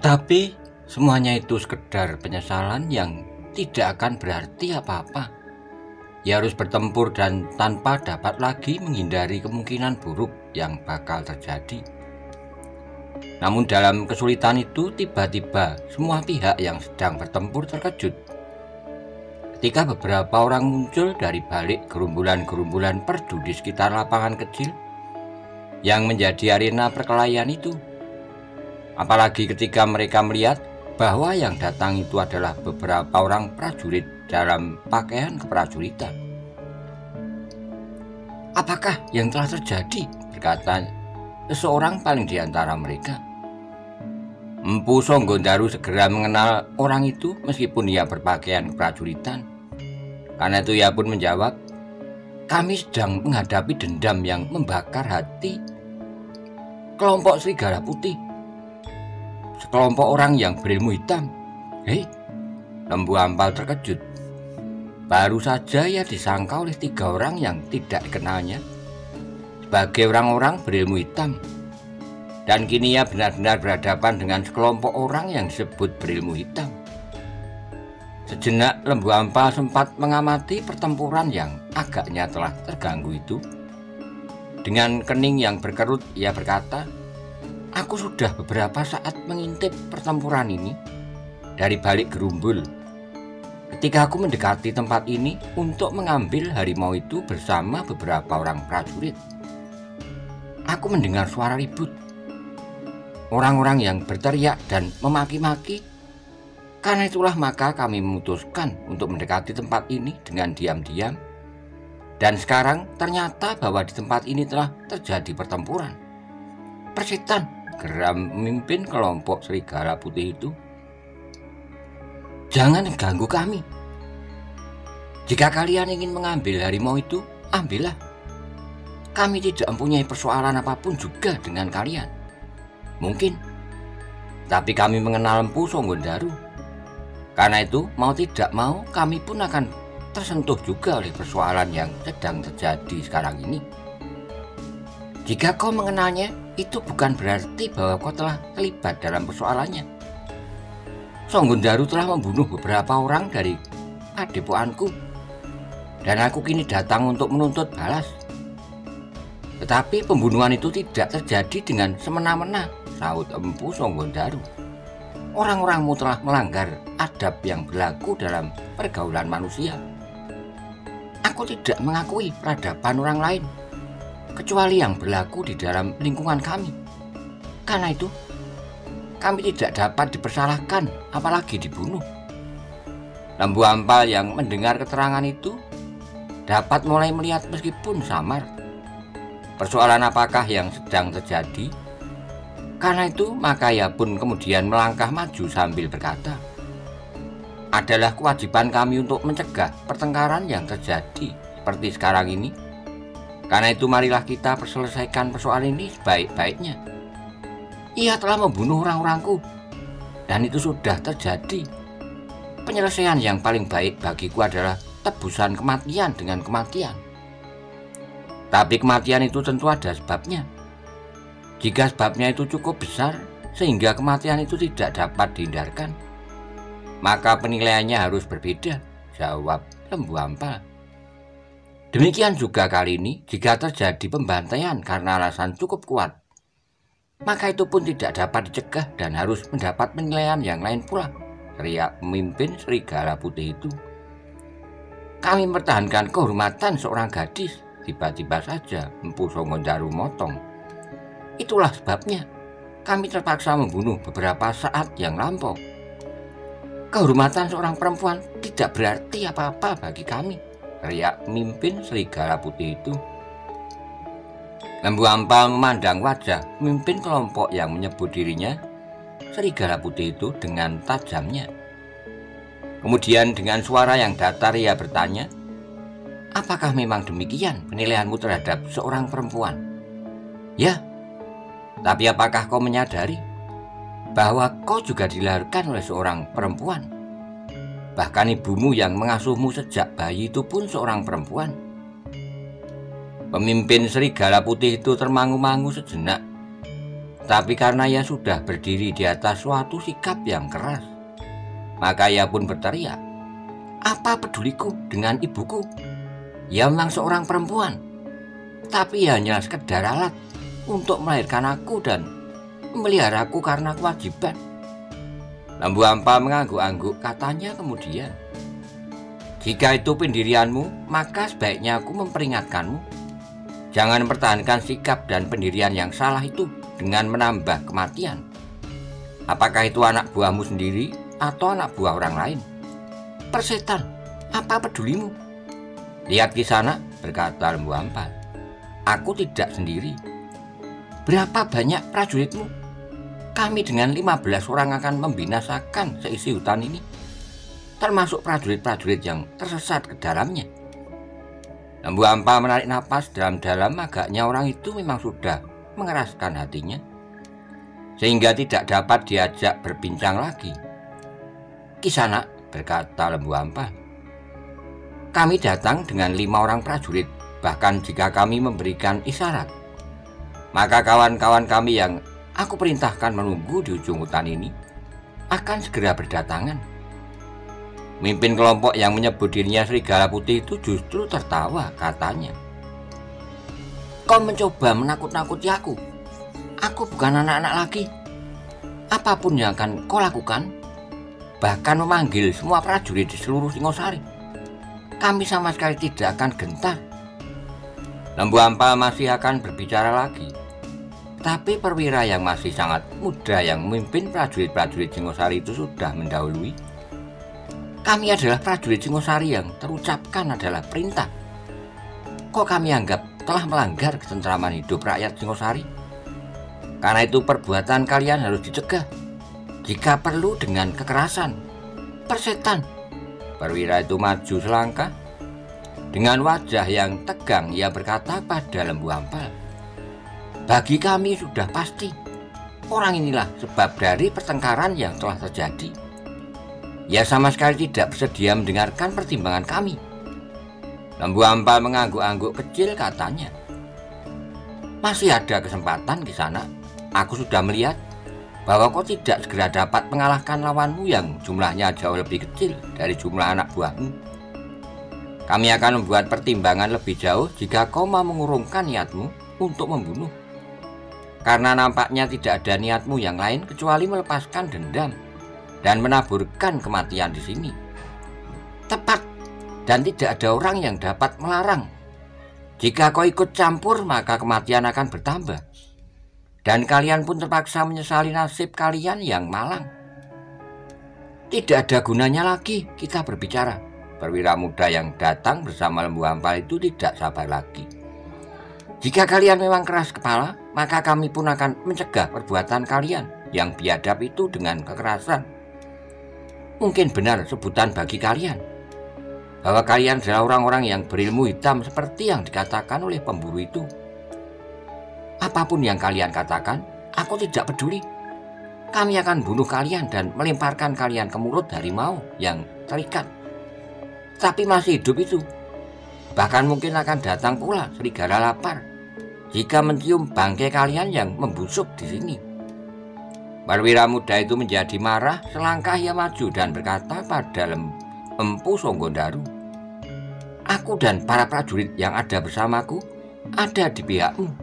Tetapi semuanya itu sekedar penyesalan yang tidak akan berarti apa-apa. Ia harus bertempur dan tanpa dapat lagi menghindari kemungkinan buruk yang bakal terjadi. Namun dalam kesulitan itu tiba-tiba semua pihak yang sedang bertempur terkejut ketika beberapa orang muncul dari balik gerumbulan-gerumbulan perdu di sekitar lapangan kecil yang menjadi arena perkelahian itu. Apalagi ketika mereka melihat bahwa yang datang itu adalah beberapa orang prajurit dalam pakaian keprajuritan. "Apakah yang telah terjadi?" berkata seseorang paling di antara mereka. Empu Songgondaru segera mengenal orang itu meskipun ia berpakaian keprajuritan. Karena itu ia pun menjawab, "Kami sedang menghadapi dendam yang membakar hati kelompok Serigala Putih. Sekelompok orang yang berilmu hitam." "Hei!" Lembu Ampal terkejut. Baru saja ia disangka oleh 3 orang yang tidak dikenalnya sebagai orang-orang berilmu hitam. Dan kini ia benar-benar berhadapan dengan sekelompok orang yang disebut berilmu hitam. Sejenak Lembu Ampal sempat mengamati pertempuran yang agaknya telah terganggu itu. Dengan kening yang berkerut ia berkata, "Aku sudah beberapa saat mengintip pertempuran ini dari balik gerumbul. Ketika aku mendekati tempat ini untuk mengambil harimau itu bersama beberapa orang prajurit, aku mendengar suara ribut. Orang-orang yang berteriak dan memaki-maki. Karena itulah maka kami memutuskan untuk mendekati tempat ini dengan diam-diam. Dan sekarang ternyata bahwa di tempat ini telah terjadi pertempuran." "Persetan!" geram pemimpin kelompok Serigala Putih itu. "Jangan ganggu kami. Jika kalian ingin mengambil harimau itu, ambillah. Kami tidak mempunyai persoalan apapun juga dengan kalian. Mungkin, tapi kami mengenal Empu Songgondaru. Karena itu, mau tidak mau, kami pun akan tersentuh juga oleh persoalan yang sedang terjadi sekarang ini. Jika kau mengenalnya, itu bukan berarti bahwa kau telah terlibat dalam persoalannya. Songgondaru telah membunuh beberapa orang dari padepokanku, dan aku kini datang untuk menuntut balas. Tetapi pembunuhan itu tidak terjadi dengan semena-mena," sahut Empu Songgondaru. "Orang-orangmu telah melanggar adab yang berlaku dalam pergaulan manusia. Aku tidak mengakui peradaban orang lain, kecuali yang berlaku di dalam lingkungan kami. Karena itu, kami tidak dapat dipersalahkan, apalagi dibunuh." Lembu Ampal yang mendengar keterangan itu dapat mulai melihat meskipun samar persoalan apakah yang sedang terjadi. Karena itu maka ia pun kemudian melangkah maju sambil berkata, "Adalah kewajiban kami untuk mencegah pertengkaran yang terjadi seperti sekarang ini. Karena itu marilah kita selesaikan persoalan ini sebaik-baiknya. Ia telah membunuh orang-orangku, dan itu sudah terjadi. Penyelesaian yang paling baik bagiku adalah tebusan kematian dengan kematian. Tapi kematian itu tentu ada sebabnya. Jika sebabnya itu cukup besar sehingga kematian itu tidak dapat dihindarkan, maka penilaiannya harus berbeda," jawab Lembu Ampal. "Demikian juga kali ini, jika terjadi pembantaian karena alasan cukup kuat, maka itu pun tidak dapat dicegah dan harus mendapat penilaian yang lain pula," teriak pemimpin Serigala Putih itu. "Kami mempertahankan kehormatan seorang gadis." Tiba-tiba saja Empu Songgondaru motong. "Itulah sebabnya kami terpaksa membunuh beberapa saat yang lampau. Kehormatan seorang perempuan tidak berarti apa-apa bagi kami," teriak pemimpin Serigala Putih itu. Lembu Ampal memandang wajah pemimpin kelompok yang menyebut dirinya Serigala Putih itu dengan tajamnya. Kemudian dengan suara yang datar ia bertanya, "Apakah memang demikian penilaianmu terhadap seorang perempuan?" "Ya, tapi apakah kau menyadari bahwa kau juga dilahirkan oleh seorang perempuan? Bahkan ibumu yang mengasuhmu sejak bayi itu pun seorang perempuan." Pemimpin Serigala Putih itu termangu-mangu sejenak. Tapi karena ia sudah berdiri di atas suatu sikap yang keras, maka ia pun berteriak, "Apa peduliku dengan ibuku? Ia memang seorang perempuan, tapi hanya sekedar alat untuk melahirkan aku dan memeliharaku karena kewajiban." Lembu Ampal mengangguk-angguk, katanya kemudian, "Jika itu pendirianmu, maka sebaiknya aku memperingatkanmu. Jangan mempertahankan sikap dan pendirian yang salah itu dengan menambah kematian. Apakah itu anak buahmu sendiri atau anak buah orang lain? Persetan, apa pedulimu? Lihat di sana," berkata Lembu Ampal. "Aku tidak sendiri. Berapa banyak prajuritmu? Kami dengan 15 orang akan membinasakan seisi hutan ini, termasuk prajurit-prajurit yang tersesat ke dalamnya." Lembu Ampal menarik napas dalam-dalam. Agaknya orang itu memang sudah mengeraskan hatinya, sehingga tidak dapat diajak berbincang lagi. "Kisanak," berkata Lembu Ampal, "kami datang dengan 5 orang prajurit. Bahkan jika kami memberikan isyarat, maka kawan-kawan kami yang aku perintahkan menunggu di ujung hutan ini akan segera berdatangan." Mimpin kelompok yang menyebut dirinya Serigala Putih itu justru tertawa, katanya, "Kau mencoba menakut-nakuti aku. Aku bukan anak-anak lagi. Apapun yang akan kau lakukan, bahkan memanggil semua prajurit di seluruh Singosari, kami sama sekali tidak akan gentar." Lembu Ampal masih akan berbicara lagi, tapi perwira yang masih sangat muda yang memimpin prajurit-prajurit Singosari itu sudah mendahului. "Kami adalah prajurit Singosari yang terucapkan adalah perintah. Kok kami anggap telah melanggar ketentraman hidup rakyat Singosari? Karena itu perbuatan kalian harus dicegah, jika perlu dengan kekerasan. Persetan." Perwira itu maju selangkah. Dengan wajah yang tegang ia berkata pada Lembu Ampal, "Bagi kami sudah pasti, orang inilah sebab dari pertengkaran yang telah terjadi. Ia sama sekali tidak bersedia mendengarkan pertimbangan kami." Lembu Ampal mengangguk-angguk kecil, katanya, "Masih ada kesempatan di sana. Aku sudah melihat bahwa kau tidak segera dapat mengalahkan lawanmu yang jumlahnya jauh lebih kecil dari jumlah anak buahmu. Kami akan membuat pertimbangan lebih jauh jika kau mau mengurungkan niatmu untuk membunuh. Karena nampaknya tidak ada niatmu yang lain kecuali melepaskan dendam dan menaburkan kematian di sini. Tepat, dan tidak ada orang yang dapat melarang. Jika kau ikut campur, maka kematian akan bertambah, dan kalian pun terpaksa menyesali nasib kalian yang malang. Tidak ada gunanya lagi kita berbicara." Perwira muda yang datang bersama Lembu Ampal itu tidak sabar lagi. "Jika kalian memang keras kepala, maka kami pun akan mencegah perbuatan kalian yang biadab itu dengan kekerasan. Mungkin benar sebutan bagi kalian bahwa kalian adalah orang-orang yang berilmu hitam seperti yang dikatakan oleh pemburu itu. Apapun yang kalian katakan, aku tidak peduli. Kami akan bunuh kalian dan melemparkan kalian ke mulut harimau yang terikat. Tapi masih hidup itu. Bahkan mungkin akan datang pula serigala lapar jika mencium bangkai kalian yang membusuk di sini." Perwira muda itu menjadi marah. Selangkah ia maju dan berkata pada Empu Songgondaru, "Aku dan para prajurit yang ada bersamaku ada di pihakmu."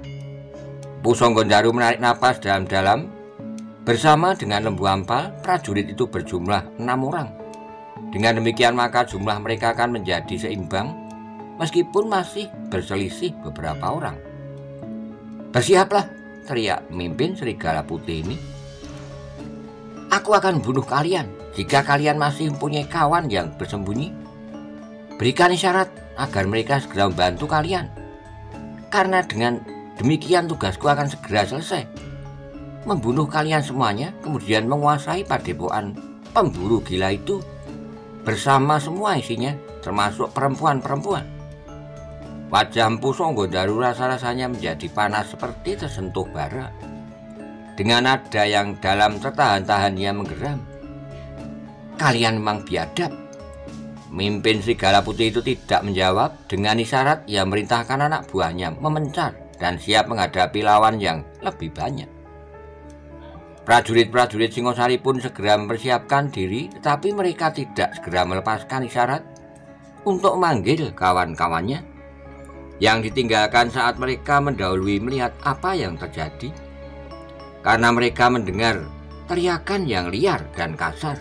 Empu Songgondaru menarik napas dalam-dalam. Bersama dengan Lembu Ampal, prajurit itu berjumlah 6 orang. Dengan demikian maka jumlah mereka akan menjadi seimbang, meskipun masih berselisih beberapa orang. "Bersiaplah," teriak pemimpin Serigala Putih ini. "Aku akan bunuh kalian jika kalian masih mempunyai kawan yang bersembunyi. Berikan isyarat agar mereka segera membantu kalian, karena dengan demikian tugasku akan segera selesai. Membunuh kalian semuanya, kemudian menguasai padepokan pemburu gila itu bersama semua isinya, termasuk perempuan-perempuan." Wajah Empu Songgondaru rasa-rasanya menjadi panas seperti tersentuh bara. Dengan nada yang dalam tertahan-tahan ia menggeram, "Kalian memang biadab." Mimpin Serigala Putih itu tidak menjawab. Dengan isyarat ia merintahkan anak buahnya memencar dan siap menghadapi lawan yang lebih banyak. Prajurit-prajurit Singosari pun segera mempersiapkan diri, tetapi mereka tidak segera melepaskan isyarat untuk memanggil kawan-kawannya yang ditinggalkan saat mereka mendahului melihat apa yang terjadi, karena mereka mendengar teriakan yang liar dan kasar.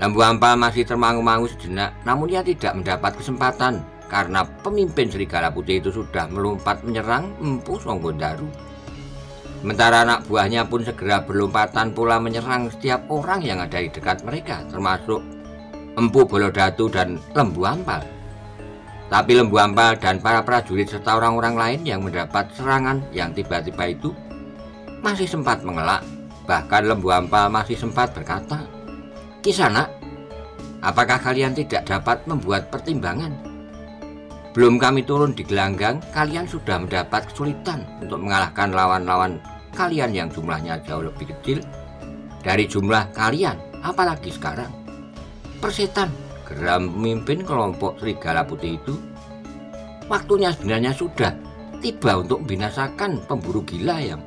Lembu Ampal masih termangu-mangu sejenak, namun ia tidak mendapat kesempatan karena pemimpin Serigala Putih itu sudah melompat menyerang Empu Songgondaru. Sementara anak buahnya pun segera berlompatan pula menyerang setiap orang yang ada di dekat mereka, termasuk Empu Bolodatu dan Lembu Ampal. Tapi Lembu Ampal dan para prajurit serta orang-orang lain yang mendapat serangan yang tiba-tiba itu masih sempat mengelak. Bahkan Lembu Ampal masih sempat berkata, "Kisanak, apakah kalian tidak dapat membuat pertimbangan? Belum kami turun di gelanggang, kalian sudah mendapat kesulitan untuk mengalahkan lawan-lawan kalian yang jumlahnya jauh lebih kecil dari jumlah kalian, apalagi sekarang. Persetan," geram pemimpin kelompok Serigala Putih itu, "waktunya sebenarnya sudah tiba untuk membinasakan pemburu gila yang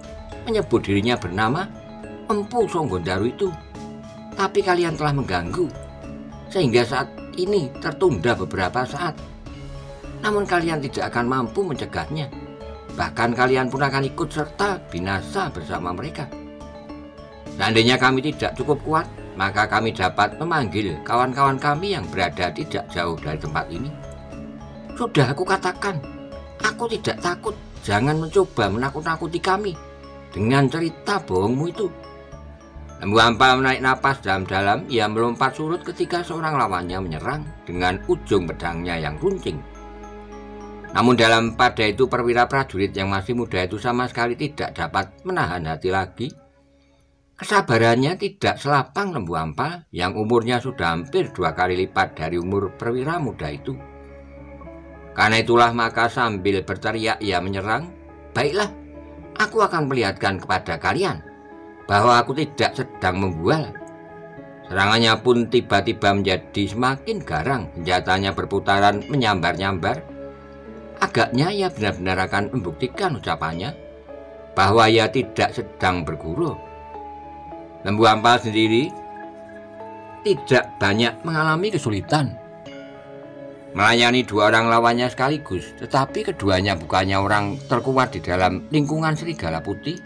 menyebut dirinya bernama Empu Songgondaru itu. Tapi kalian telah mengganggu, sehingga saat ini tertunda beberapa saat. Namun kalian tidak akan mampu mencegahnya. Bahkan kalian pun akan ikut serta binasa bersama mereka. Seandainya kami tidak cukup kuat, maka kami dapat memanggil kawan-kawan kami yang berada tidak jauh dari tempat ini. Sudah aku katakan, aku tidak takut. Jangan mencoba menakut-nakuti kami dengan cerita bohongmu itu." Lembu Ampal menarik napas dalam-dalam. Ia melompat surut ketika seorang lawannya menyerang dengan ujung pedangnya yang runcing. Namun dalam pada itu perwira prajurit yang masih muda itu sama sekali tidak dapat menahan hati lagi. Kesabarannya tidak selapang Lembu Ampal yang umurnya sudah hampir 2 kali lipat dari umur perwira muda itu. Karena itulah maka sambil berteriak ia menyerang, "Baiklah, aku akan perlihatkan kepada kalian bahwa aku tidak sedang membual." Serangannya pun tiba-tiba menjadi semakin garang. Senjatanya berputaran menyambar-nyambar. Agaknya ia benar-benar akan membuktikan ucapannya bahwa ia tidak sedang bergurau. Lembu Ampal sendiri tidak banyak mengalami kesulitan melayani 2 orang lawannya sekaligus, tetapi keduanya bukannya orang terkuat di dalam lingkungan Serigala Putih.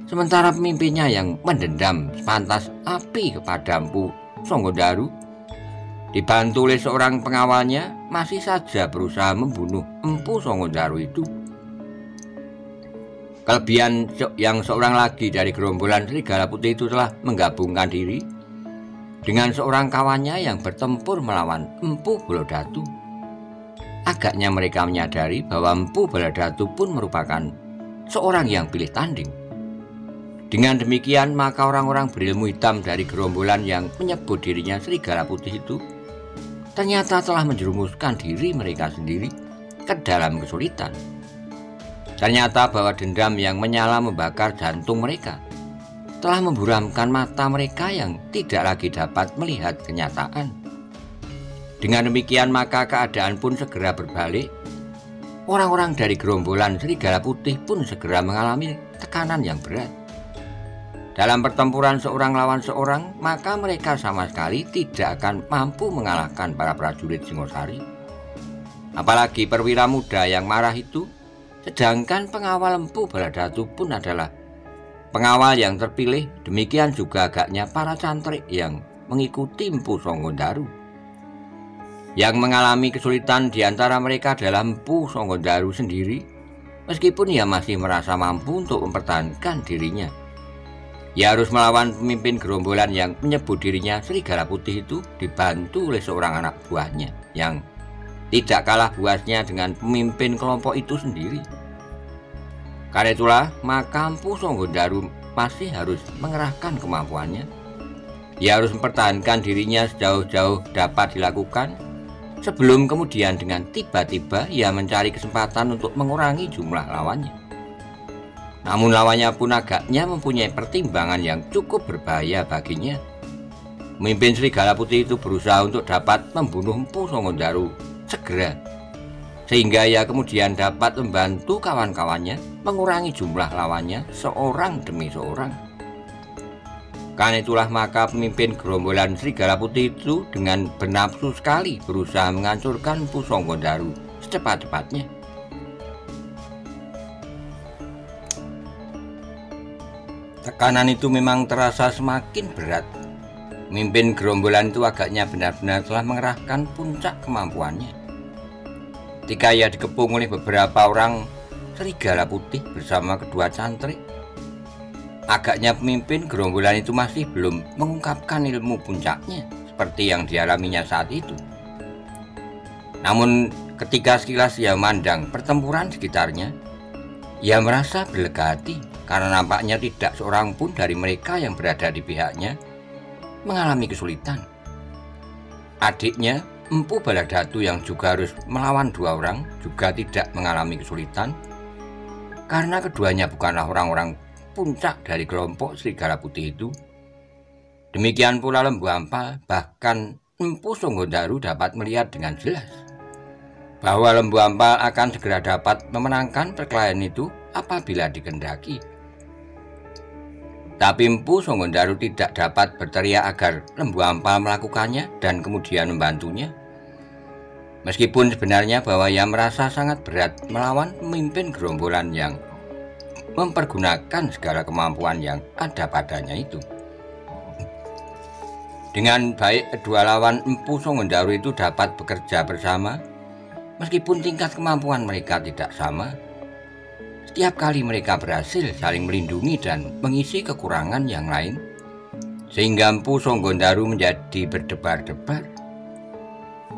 Sementara pemimpinnya yang mendendam sepantas api kepada Empu Songgondaru, dibantu oleh seorang pengawalnya, masih saja berusaha membunuh Empu Songgondaru itu. Kelebihan yang seorang lagi dari gerombolan Serigala Putih itu telah menggabungkan diri dengan seorang kawannya yang bertempur melawan Empu Bolodatu. Agaknya mereka menyadari bahwa Empu Bolodatu pun merupakan seorang yang pilih tanding. Dengan demikian maka orang-orang berilmu hitam dari gerombolan yang menyebut dirinya Serigala Putih itu ternyata telah menjerumuskan diri mereka sendiri ke dalam kesulitan. Ternyata bahwa dendam yang menyala membakar jantung mereka telah memburamkan mata mereka yang tidak lagi dapat melihat kenyataan. Dengan demikian maka keadaan pun segera berbalik. Orang-orang dari gerombolan Serigala Putih pun segera mengalami tekanan yang berat. Dalam pertempuran seorang lawan seorang, maka mereka sama sekali tidak akan mampu mengalahkan para prajurit Singosari. Apalagi perwira muda yang marah itu, sedangkan pengawal Empu Bolodatu pun adalah pengawal yang terpilih. Demikian juga agaknya para cantrik yang mengikuti Empu Songgondaru. Yang mengalami kesulitan di antara mereka adalah Empu Songgondaru sendiri, meskipun ia masih merasa mampu untuk mempertahankan dirinya. Ia harus melawan pemimpin gerombolan yang menyebut dirinya Serigala Putih itu, dibantu oleh seorang anak buahnya yang tidak kalah buasnya dengan pemimpin kelompok itu sendiri. Karena itulah maka Empu Songgondaru masih harus mengerahkan kemampuannya. Ia harus mempertahankan dirinya sejauh-jauh dapat dilakukan, sebelum kemudian dengan tiba-tiba ia mencari kesempatan untuk mengurangi jumlah lawannya. Namun lawannya pun agaknya mempunyai pertimbangan yang cukup berbahaya baginya. Pemimpin Serigala Putih itu berusaha untuk dapat membunuh Empu Songgondaru segera, sehingga ia kemudian dapat membantu kawan-kawannya mengurangi jumlah lawannya seorang demi seorang. Karena itulah maka pemimpin gerombolan Serigala Putih itu dengan bernafsu sekali berusaha menghancurkan Empu Sanggodaru secepat-cepatnya. Tekanan itu memang terasa semakin berat. Pemimpin gerombolan itu agaknya benar-benar telah mengerahkan puncak kemampuannya. Ketika ia dikepung oleh beberapa orang Serigala Putih bersama kedua cantrik, agaknya pemimpin gerombolan itu masih belum mengungkapkan ilmu puncaknya seperti yang dialaminya saat itu. Namun ketika sekilas ia memandang pertempuran sekitarnya, ia merasa berlega hati karena nampaknya tidak seorang pun dari mereka yang berada di pihaknya mengalami kesulitan. Adiknya, Empu Baladatu yang juga harus melawan dua orang juga tidak mengalami kesulitan karena keduanya bukanlah orang-orang puncak dari kelompok Serigala Putih itu. Demikian pula Lembu Ampal, bahkan Empu Sanggodaru dapat melihat dengan jelas bahwa Lembu Ampal akan segera dapat memenangkan perkelahian itu apabila dikehendaki. Tapi Empu Sanggodaru tidak dapat berteriak agar Lembu Ampal melakukannya dan kemudian membantunya. Meskipun sebenarnya bahwa ia merasa sangat berat melawan pemimpin gerombolan yang mempergunakan segala kemampuan yang ada padanya itu. Dengan baik kedua lawan Empu Sanggodaru itu dapat bekerja bersama, meskipun tingkat kemampuan mereka tidak sama. Setiap kali mereka berhasil saling melindungi dan mengisi kekurangan yang lain, sehingga Empu Sanggodaru menjadi berdebar-debar.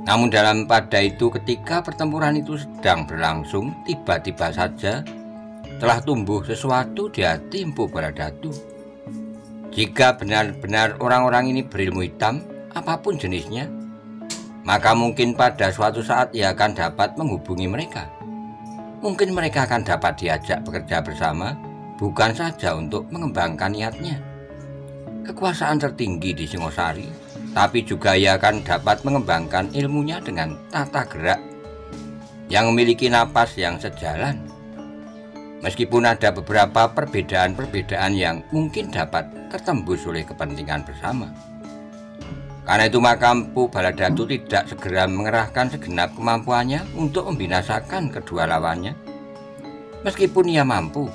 Namun pada itu ketika pertempuran itu sedang berlangsung, tiba-tiba saja telah tumbuh sesuatu di hati Empu Baladatu. Jika benar-benar orang-orang ini berilmu hitam, apapun jenisnya, maka mungkin pada suatu saat ia akan dapat menghubungi mereka. Mungkin mereka akan dapat diajak bekerja bersama, bukan saja untuk mengembangkan niatnya, kekuasaan tertinggi di Singosari, tapi juga ia akan dapat mengembangkan ilmunya dengan tata gerak yang memiliki napas yang sejalan. Meskipun ada beberapa perbedaan-perbedaan yang mungkin dapat tertembus oleh kepentingan bersama. Karena itu maka Empu Baladatu tidak segera mengerahkan segenap kemampuannya untuk membinasakan kedua lawannya. Meskipun ia mampu,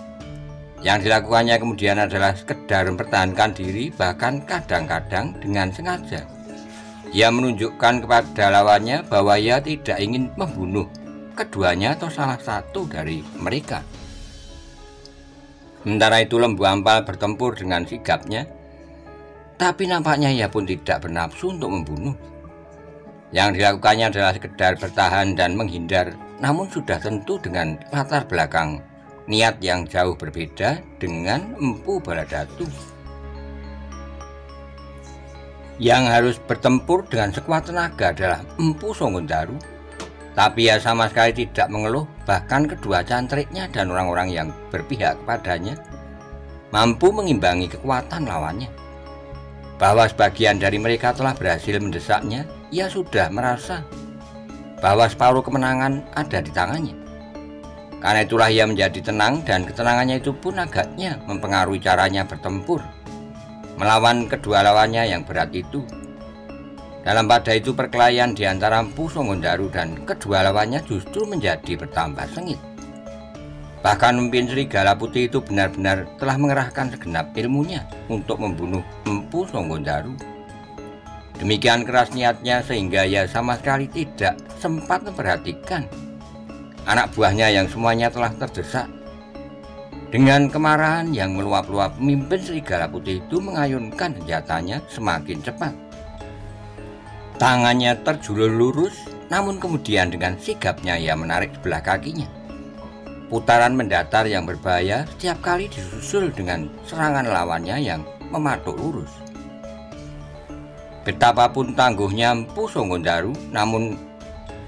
yang dilakukannya kemudian adalah sekedar mempertahankan diri, bahkan kadang-kadang dengan sengaja. Ia menunjukkan kepada lawannya bahwa ia tidak ingin membunuh keduanya atau salah satu dari mereka. Sementara itu Lembu Ampal bertempur dengan sigapnya, tapi nampaknya ia pun tidak bernafsu untuk membunuh. Yang dilakukannya adalah sekedar bertahan dan menghindar, namun sudah tentu dengan latar belakang niat yang jauh berbeda dengan Empu Baladatu. Yang harus bertempur dengan sekuat tenaga adalah Empu Sanggodaru, tapi ia sama sekali tidak mengeluh. Bahkan kedua cantriknya dan orang-orang yang berpihak kepadanya mampu mengimbangi kekuatan lawannya. Bahwa sebagian dari mereka telah berhasil mendesaknya, ia sudah merasa bahwa separuh kemenangan ada di tangannya. Karena itulah ia menjadi tenang, dan ketenangannya itu pun agaknya mempengaruhi caranya bertempur melawan kedua lawannya yang berat itu. Pada itu perkelahian di antara Empu Sanggodaru dan kedua lawannya justru menjadi bertambah sengit. Bahkan pemimpin Serigala Putih itu benar-benar telah mengerahkan segenap ilmunya untuk membunuh Empu Sanggodaru. Demikian keras niatnya sehingga ia sama sekali tidak sempat memperhatikan anak buahnya yang semuanya telah terdesak. Dengan kemarahan yang meluap-luap, pemimpin Serigala Putih itu mengayunkan senjatanya semakin cepat. Tangannya terjulur lurus, namun kemudian dengan sigapnya ia menarik sebelah kakinya. Putaran mendatar yang berbahaya setiap kali disusul dengan serangan lawannya yang mematuk lurus. Betapapun tangguhnya Empu Sanggodaru, namun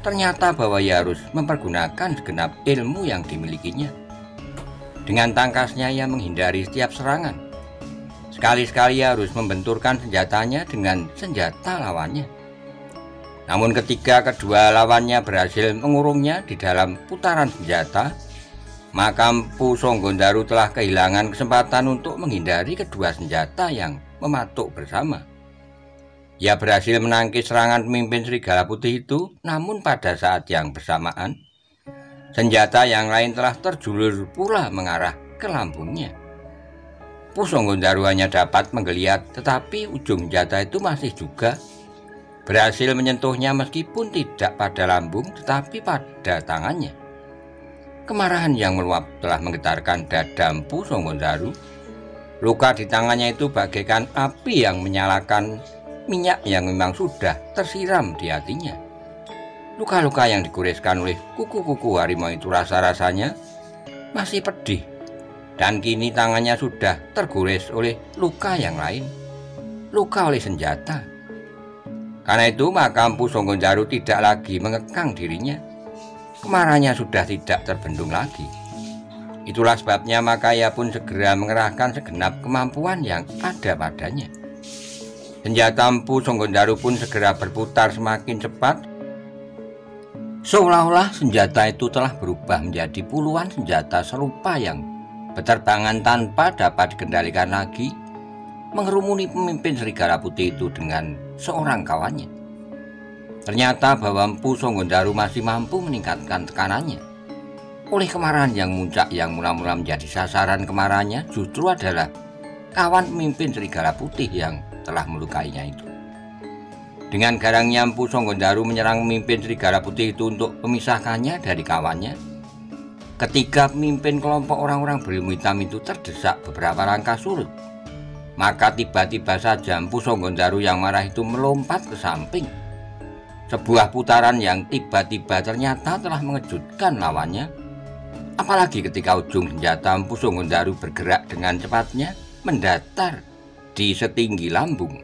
ternyata bahwa ia harus mempergunakan segenap ilmu yang dimilikinya. Dengan tangkasnya ia menghindari setiap serangan. Sekali-sekali ia harus membenturkan senjatanya dengan senjata lawannya. Namun ketika kedua lawannya berhasil mengurungnya di dalam putaran senjata, maka Empu Sanggodaru telah kehilangan kesempatan untuk menghindari kedua senjata yang mematuk bersama. Ia berhasil menangkis serangan pemimpin Serigala Putih itu, namun pada saat yang bersamaan, senjata yang lain telah terjulur pula mengarah ke lambungnya. Empu Songgondaru hanya dapat menggeliat, tetapi ujung senjata itu masih juga berhasil menyentuhnya meskipun tidak pada lambung, tetapi pada tangannya. Kemarahan yang meluap telah menggetarkan dada Empu Songgondaru. Luka di tangannya itu bagaikan api yang menyalakan minyak yang memang sudah tersiram di hatinya. Luka-luka yang digureskan oleh kuku-kuku harimau itu rasa-rasanya masih pedih, dan kini tangannya sudah tergores oleh luka yang lain, luka oleh senjata. Karena itu maka Empu Songgondaru tidak lagi mengekang dirinya. Kemarahannya sudah tidak terbendung lagi. Itulah sebabnya maka ia pun segera mengerahkan segenap kemampuan yang ada padanya. Senjata Empu Songgondaru pun segera berputar semakin cepat, seolah-olah senjata itu telah berubah menjadi puluhan senjata serupa yang berterbangan tanpa dapat dikendalikan lagi, mengerumuni pemimpin Serigala Putih itu dengan seorang kawannya. Ternyata bahwa Empu Songgondaru masih mampu meningkatkan tekanannya. Oleh kemarahan yang muncak yang mula-mula menjadi sasaran kemarahannya justru adalah kawan pemimpin Serigala Putih yang telah melukainya itu. Dengan garangnya Empu Songgondaru menyerang pemimpin Serigala Putih itu untuk memisahkannya dari kawannya. Ketika pemimpin kelompok orang-orang berilmu hitam itu terdesak beberapa langkah surut, maka tiba-tiba saja Empu Songgondaru yang marah itu melompat ke samping. Sebuah putaran yang tiba-tiba ternyata telah mengejutkan lawannya, apalagi ketika ujung senjata Empu Songgondaru bergerak dengan cepatnya mendatar di setinggi lambung.